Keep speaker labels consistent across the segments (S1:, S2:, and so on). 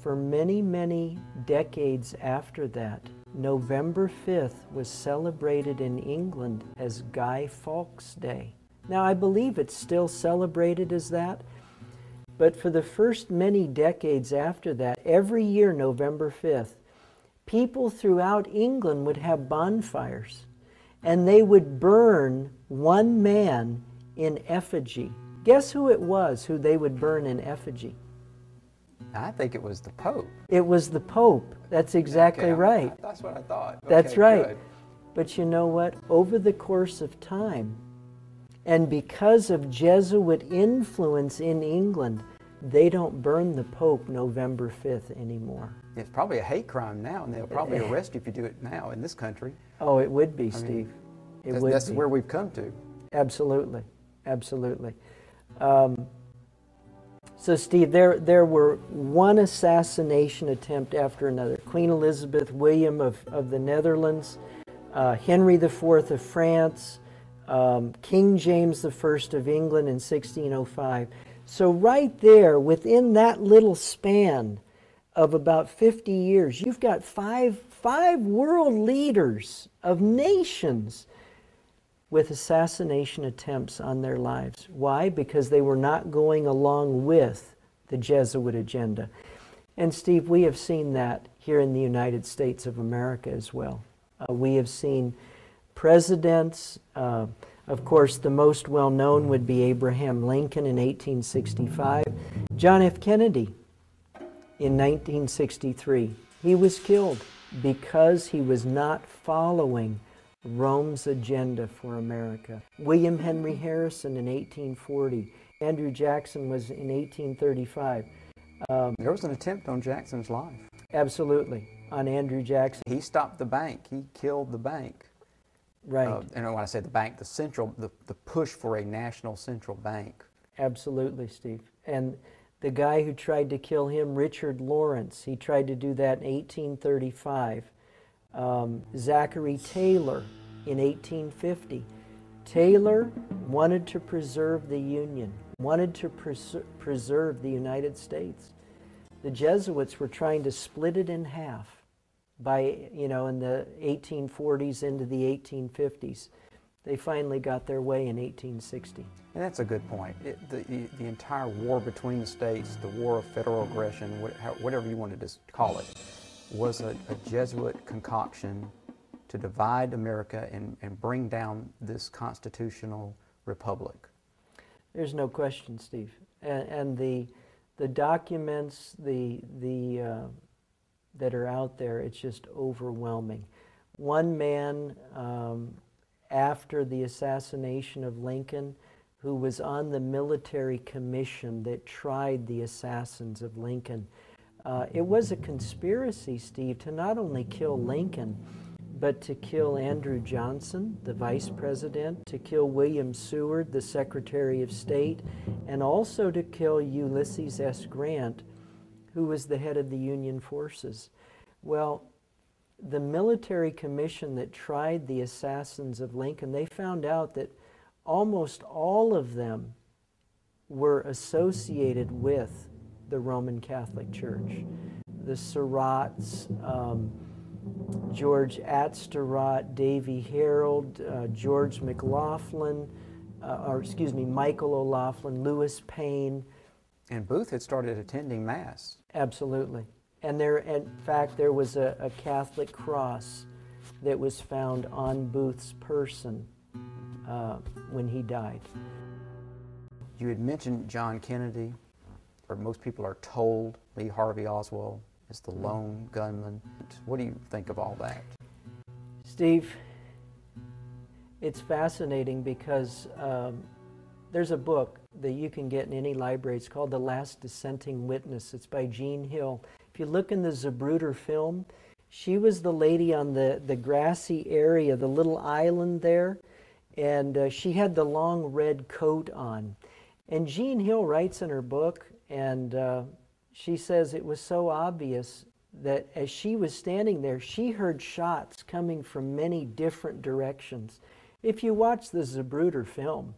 S1: for many, many decades after that, November 5th was celebrated in England as Guy Fawkes Day. Now, I believe it's still celebrated as that, but for the first many decades after that, every year, November 5th, people throughout England would have bonfires, and they would burn one man in effigy. Guess who it was who they would burn in effigy?
S2: I think it was the Pope.
S1: It was the Pope. That's exactly right.
S2: That's what I thought.
S1: That's
S2: okay,
S1: right.
S2: Good.
S1: But you know what? Over the course of time, and because of Jesuit influence in England, they don't burn the Pope November 5th anymore.
S2: It's probably a hate crime now, and they'll probably arrest you if you do it now in this country.
S1: Oh, it would be, Steve.
S2: That's where we've come to.
S1: Absolutely. Absolutely. So, Steve, there were one assassination attempt after another. Queen Elizabeth, William of the Netherlands, Henry IV of France, King James I of England in 1605. So right there, within that little span of about 50 years, you've got five world leaders of nations with assassination attempts on their lives. Why? Because they were not going along with the Jesuit agenda. And Steve, we have seen that here in the United States of America as well. We have seen presidents, of course, the most well-known would be Abraham Lincoln in 1865. John F. Kennedy in 1963. He was killed because he was not following Rome's agenda for America. William Henry Harrison in 1840. Andrew Jackson was in 1835.
S2: There was an attempt on Jackson's life.
S1: Absolutely, on Andrew Jackson.
S2: He stopped the bank. He killed the bank.
S1: Right.
S2: And when I say the bank, the push for a national central bank.
S1: Absolutely, Steve. And the guy who tried to kill him, Richard Lawrence, he tried to do that in 1835. Zachary Taylor in 1850. Taylor wanted to preserve the Union, wanted to preserve the United States. The Jesuits were trying to split it in half by, in the 1840s into the 1850s. They finally got their way in 1860.
S2: And that's a good point. The entire war between the states, the war of federal aggression, whatever you wanted to call it, was a Jesuit concoction to divide America and bring down this constitutional republic.
S1: There's no question, Steve. And the documents that are out there, it's just overwhelming. One man, after the assassination of Lincoln, who was on the military commission that tried the assassins of Lincoln, it was a conspiracy, Steve, to not only kill Lincoln, but to kill Andrew Johnson, the vice president, to kill William Seward, the Secretary of State, and also to kill Ulysses S. Grant, who was the head of the Union forces. Well, the military commission that tried the assassins of Lincoln, they found out that almost all of them were associated with the Roman Catholic Church. The Surratts, George Atsterott, Davy Harold, George McLaughlin, Michael O'Laughlin, Lewis Payne.
S2: And Booth had started attending Mass.
S1: Absolutely. And in fact, there was a Catholic cross that was found on Booth's person when he died.
S2: You had mentioned John Kennedy, or most people are told Lee Harvey Oswald is the lone gunman. What do you think of all that?
S1: Steve, it's fascinating because there's a book that you can get in any library. It's called The Last Dissenting Witness. It's by Jean Hill. If you look in the Zapruder film, she was the lady on the grassy area, the little island there, and she had the long red coat on. And Jean Hill writes in her book, and she says it was so obvious that as she was standing there, she heard shots coming from many different directions. If you watch the Zapruder film,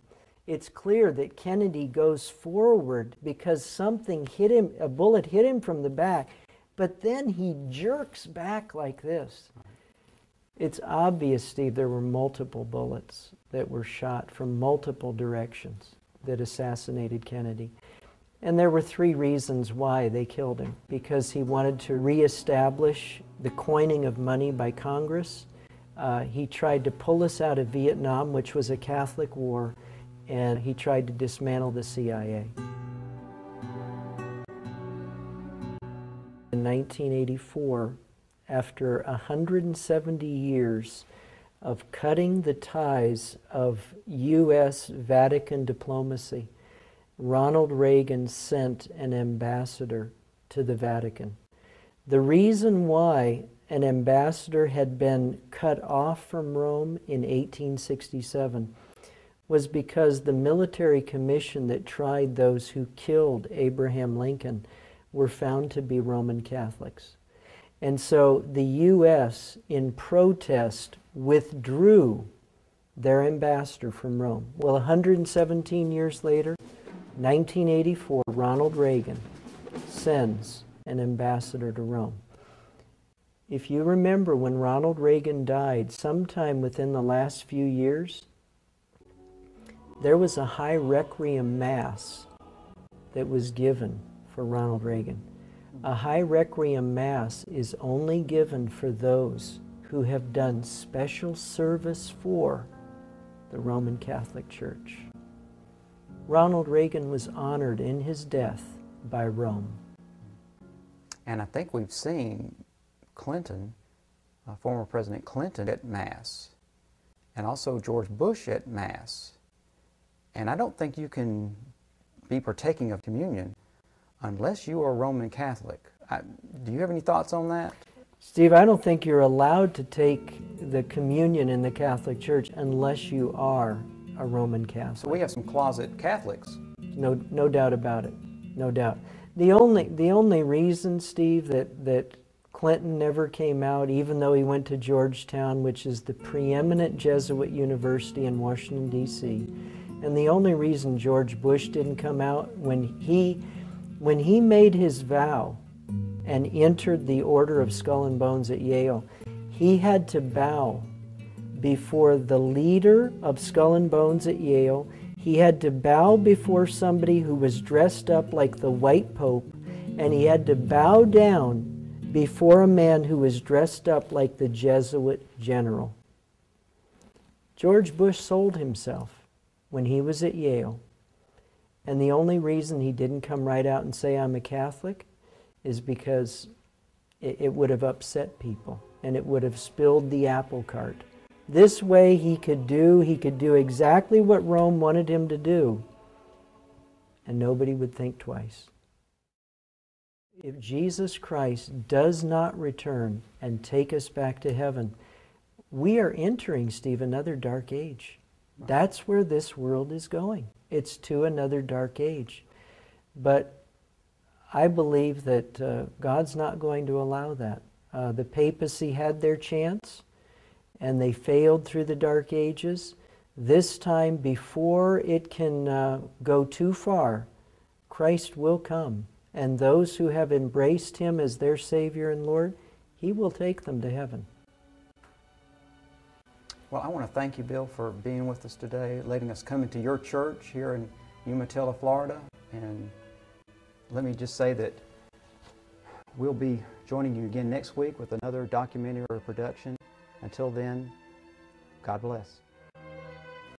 S1: it's clear that Kennedy goes forward because something hit him, a bullet hit him from the back, But then he jerks back like this. It's obvious, Steve, there were multiple bullets that were shot from multiple directions that assassinated Kennedy. And there were three reasons why they killed him. Because he wanted to reestablish the coining of money by Congress. He tried to pull us out of Vietnam, which was a Catholic war, and he tried to dismantle the CIA. In 1984, after 170 years of cutting the ties of U.S. Vatican diplomacy, Ronald Reagan sent an ambassador to the Vatican. The reason why an ambassador had been cut off from Rome in 1867 was because the military commission that tried those who killed Abraham Lincoln were found to be Roman Catholics. And so the U.S., in protest, withdrew their ambassador from Rome. Well, 117 years later, 1984, Ronald Reagan sends an ambassador to Rome. If you remember, when Ronald Reagan died, sometime within the last few years, there was a high requiem mass that was given for Ronald Reagan. A high requiem mass is only given for those who have done special service for the Roman Catholic Church. Ronald Reagan was honored in his death by Rome.
S2: And I think we've seen Clinton, former President Clinton, at Mass, and also George Bush at Mass. And I don't think you can be partaking of communion unless you are Roman Catholic. Do you have any thoughts on that?
S1: Steve, I don't think you're allowed to take the communion in the Catholic Church unless you are a Roman Catholic.
S2: So we have some closet Catholics.
S1: No doubt about it. No doubt. The only reason, Steve, that Clinton never came out, even though he went to Georgetown, which is the preeminent Jesuit university in Washington, D.C., and the only reason George Bush didn't come out, when he made his vow and entered the Order of Skull and Bones at Yale, he had to bow before the leader of Skull and Bones at Yale. He had to bow before somebody who was dressed up like the White Pope, and he had to bow down before a man who was dressed up like the Jesuit general. George Bush sold himself when he was at Yale, and the only reason he didn't come right out and say, "I'm a Catholic," is because it would have upset people, and it would have spilled the apple cart. This way he could do exactly what Rome wanted him to do, and nobody would think twice. If Jesus Christ does not return and take us back to heaven, we are entering, Steve, another dark age. That's where this world is going. It's to another dark age. But I believe that God's not going to allow that. The papacy had their chance, and they failed through the Dark Ages. This time, before it can go too far, Christ will come. And those who have embraced Him as their Savior and Lord, He will take them to heaven.
S2: Well, I want to thank you, Bill, for being with us today, letting us come into your church here in Umatilla, Florida. And let me just say that we'll be joining you again next week with another documentary or production. Until then, God bless.